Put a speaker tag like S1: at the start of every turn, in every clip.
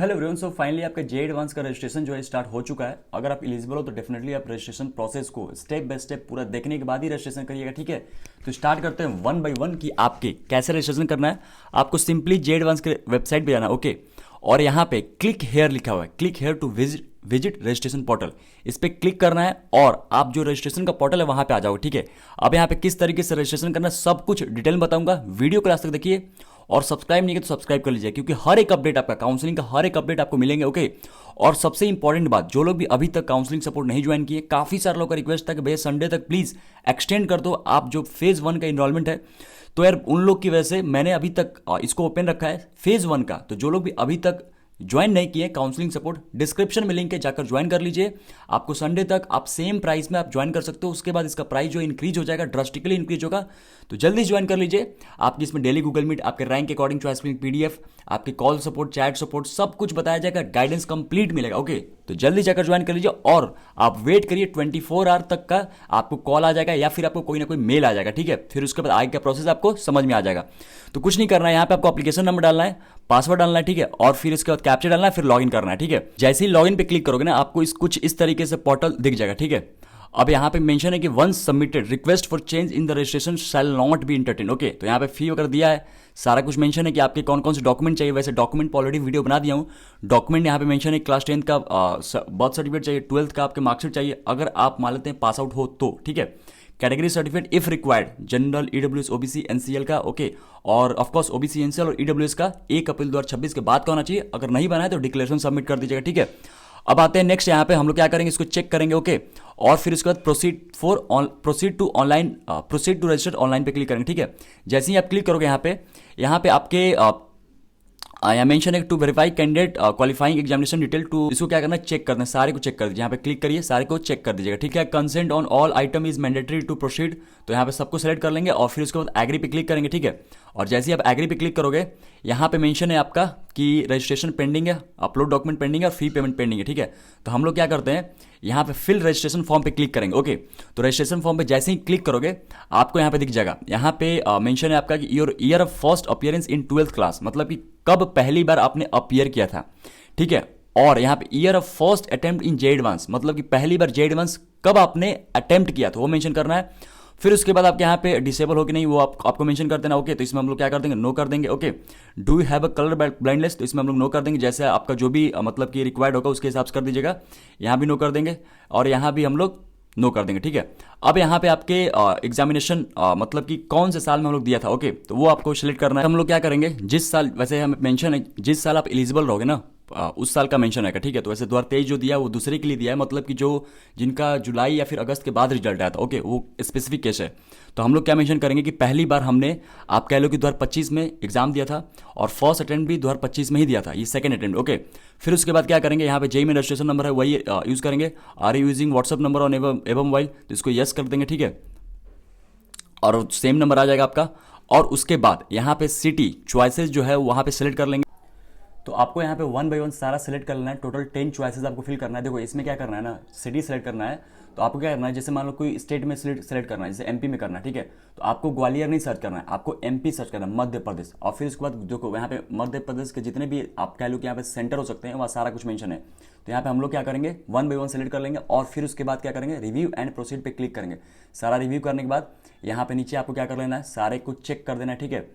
S1: Hello everyone, so finally आपका जे advance का registration जो है स्टार्ट हो चुका है। अगर आप एलिजिबल हो तो डेफिनेटली आप रजिस्ट्रेशन प्रोसेस को स्टेप बाय स्टेप पूरा देखने के बाद ही रजिस्ट्रेशन करिएगा, ठीक है। तो स्टार्ट करते हैं वन बाय वन कि आपके कैसे रजिस्ट्रेशन करना है। आपको सिंपली जे एडवांस के वेबसाइट पे जाना है, ओके। और यहाँ पे क्लिक हेयर लिखा हुआ है, click here to visit registration portal. इस पर क्लिक करना है और आप जो रजिस्ट्रेशन का पोर्टल है वहां पे आ जाओगे, ठीक है। अब यहाँ पे किस तरीके से रजिस्ट्रेशन करना है सब कुछ डिटेल में बताऊंगा, वीडियो क्लास तक देखिए। और सब्सक्राइब नहीं किया तो सब्सक्राइब कर लीजिए, क्योंकि हर एक अपडेट आपका काउंसलिंग का हर एक अपडेट आपको मिलेंगे, ओके। और सबसे इंपॉर्टेंट बात, जो लोग भी अभी तक काउंसलिंग सपोर्ट नहीं ज्वाइन किए, काफी सारे लोग का रिक्वेस्ट था कि भैया संडे तक प्लीज एक्सटेंड कर दो आप जो फेज 1 का इनरोलमेंट है। तो यार उन लोग की वजह से मैंने अभी तक इसको ओपन रखा है फेज 1 का। तो जो लोग भी अभी तक ज्वाइन नहीं किए काउंसलिंग सपोर्ट, डिस्क्रिप्शन में लिंक है, जाकर ज्वाइन कर लीजिए। आपको संडे तक आप सेम प्राइस में आप ज्वाइन कर सकते हो। उसके बाद इसका प्राइस जो इंक्रीज हो जाएगा, ड्रास्टिकली इंक्रीज होगा। तो जल्दी ज्वाइन कर लीजिए। आपकी इसमें डेली गूगल मीट, आपके रैंक के अकॉर्डिंग चॉइस पीडीएफ, आपके कॉल सपोर्ट, चैट सपोर्ट, सब कुछ बताया जाएगा, गाइडेंस कंप्लीट मिलेगा, ओके। तो जल्दी जाकर ज्वाइन कर लीजिए और आप वेट करिए 24 आवर तक का। आपको कॉल आ जाएगा या फिर आपको कोई ना कोई मेल आ जाएगा, ठीक है। फिर उसके बाद आगे का प्रोसेस आपको समझ में आ जाएगा। तो कुछ नहीं करना है, यहाँ पे आपको एप्लीकेशन नंबर डालना है, पासवर्ड डालना है, ठीक है। और फिर इसके बाद कैप्चर डालना है, फिर लॉगिन करना है, ठीक है। जैसे ही लॉगिन पे क्लिक करोगे ना, आपको कुछ इस तरीके से पोर्टल दिख जाएगा, ठीक है। अब यहाँ पे मेंशन है कि once submitted request for change in the registration shall not be entertain, okay. तो यहाँ पे फी वगैरह दिया है, सारा कुछ मेंशन है कि आपके कौन कौन से डॉक्यूमेंट चाहिए। वैसे डॉक्यूमेंट ऑलरेडी वीडियो बना दिया हूँ। डॉक्यूमेंट यहाँ पे मेंशन है, क्लास 10 का बर्थ सर्टिफिकेट चाहिए, 12th का आपके मार्कशीट चाहिए अगर आप मान लेते हैं पास आउट हो तो, ठीक है। Category certificate if required, general, EWS, OBC, NCL का, ओके। और ऑफकोर्स ओबीसी, एनसीएल और ईडब्ल्यूएस का 1 अप्रैल 2026 के बाद का होना चाहिए। अगर नहीं बना है तो डिक्लेरेशन सबमिट कर दीजिएगा, ठीक है। अब आते हैं नेक्स्ट, यहाँ पे हम लोग क्या करेंगे, इसको चेक करेंगे, ओके। और फिर उसके बाद प्रोसीड टू रजिस्टर ऑनलाइन पे क्लिक करेंगे, ठीक है। जैसे ही आप क्लिक करोगे यहाँ पे आपके यहाँ मेंशन है to verify candidate qualifying examination detail to, इसको क्या करना है, चेक करना है, सारे को चेक कर दीजिए। यहाँ पे क्लिक करिए, सारे को चेक कर दीजिएगा, ठीक है। Consent on all item is mandatory to proceed, तो यहाँ पे सबको सेलेक्ट कर लेंगे और फिर उसके बाद एग्री पे क्लिक करेंगे, ठीक है। और जैसे ही आप एग्री पे क्लिक करोगे, यहाँ पे मेंशन है आपका कि रजिस्ट्रेशन पेंडिंग है, अपलोड डॉक्यूमेंट पेंडिंग है और फी पेमेंट पेंडिंग है, ठीक है। तो हम लोग क्या करते हैं, यहाँ पे फिल रजिस्ट्रेशन फॉर्म पे क्लिक करेंगे, ओके। तो रजिस्ट्रेशन फॉर्म पे जैसे ही क्लिक करोगे आपको यहाँ पे दिख जाएगा, यहाँ पे मेंशन है आपका कि your year of first appearance in 12th class, मतलब कि कब पहली बार आपने अपीयर किया था, ठीक है। और यहाँ पे year of first attempt in J advance, मतलब कि पहली बार जे एडवांस कब आपने अटेम्प्ट किया था वो मेंशन करना है। फिर उसके बाद आपके यहाँ पे डिसेबल हो कि नहीं वो आपको मेंशन कर देना, ओके। तो इसमें हम लोग क्या कर देंगे, नो कर देंगे, okay. Do you have a colour blindness, तो इसमें हम लोग नो कर देंगे। जैसे आपका जो भी मतलब कि रिक्वायर्ड होगा उसके हिसाब से कर दीजिएगा। यहाँ भी नो कर देंगे और यहाँ भी हम लोग नो कर देंगे, ठीक है। अब यहाँ पे आपके एग्जामिनेशन मतलब कि कौन से साल में हम लोग दिया था, ओके। तो वो आपको सिलेक्ट करना है। हम लोग क्या करेंगे, जिस साल, वैसे हम मेंशन है जिस साल आप एलिजिबल रहोगे ना उस साल का मेंशन है, ठीक है। तो वैसे 2023 जो दिया है वो दूसरे के लिए दिया है, मतलब कि जो जिनका जुलाई या फिर अगस्त के बाद रिजल्ट आया था, ओके, वो स्पेसिफिक केस है। तो हम लोग क्या मेंशन करेंगे कि पहली बार हमने, आप कह लो कि 2025 में एग्जाम दिया था और फर्स्ट अटेम्प्ट भी 2025 में ही दिया था, ये सेकंड अटेम्प्ट, ओके। फिर उसके बाद क्या करेंगे, यहाँ पे जेई में रजिस्ट्रेशन नंबर है वही यूज़ करेंगे। Are you using WhatsApp number on एवं मोबाइल, तो इसको यस कर देंगे, ठीक है। और सेम नंबर आ जाएगा आपका। और उसके बाद यहाँ पे सिटी चॉइसेस जो है वहाँ पे सेलेक्ट कर लेंगे। तो आपको यहाँ पे 1 बाय 1 सारा सेलेक्ट कर लेना है, टोटल 10 चॉइसेस आपको फिल करना है। देखो इसमें क्या करना है ना, सिटी सेलेक्ट करना है। तो आपको क्या करना है, जैसे मान लो कोई स्टेट में सेलेक्ट करना है, जैसे एमपी में करना है, ठीक है। तो आपको ग्वालियर नहीं सर्च करना है, आपको एमपी सर्च करना है, मध्य प्रदेश। और फिर उसके बाद देखो यहाँ पे मध्य प्रदेश के जितने भी आप कह लो कि यहाँ पे सेंटर हो सकते हैं वहाँ सारा कुछ मेंशन है। तो यहाँ पे हम लोग क्या करेंगे, 1 बाय 1 सेलेक्ट कर लेंगे और फिर उसके बाद क्या करेंगे, रिव्यू एंड प्रोसीड पे क्लिक करेंगे। सारा रिव्यू करने के बाद यहाँ पे नीचे आपको क्या कर लेना है, सारे कुछ चेक कर देना है, ठीक है।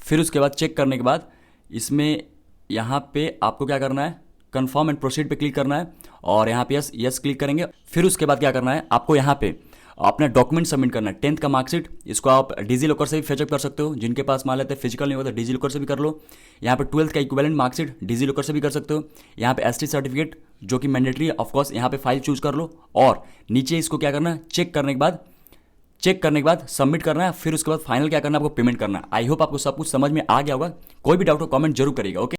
S1: फिर उसके बाद चेक करने के बाद इसमें यहाँ पे आपको क्या करना है, कंफर्म एंड प्रोसीड पे क्लिक करना है और यहाँ पे यस क्लिक करेंगे। फिर उसके बाद क्या करना है, आपको यहाँ पे अपना डॉक्यूमेंट सबमिट करना है। 10th का मार्कशीट, इसको आप डिजी लॉकर से भी फेचअप कर सकते हो, जिनके पास मान लेते हैं फिजिकल नहीं होता डिजी लॉकर से भी कर लो। यहाँ पे 12th का इक्विवेलेंट मार्कशीट डिजी लॉकर से भी कर सकते हो। यहाँ पे एसटी सर्टिफिकेट जो कि मैंडेटरी है, ऑफकोर्स यहाँ पे फाइल चूज कर लो और नीचे इसको क्या करना है, चेक करने के बाद सबमिट करना है। फिर उसके बाद फाइनल क्या करना है, आपको पेमेंट करना है। आई होप आपको सब कुछ समझ में आ गया होगा। कोई भी डाउट हो कमेंट जरूर करिएगा, ओके।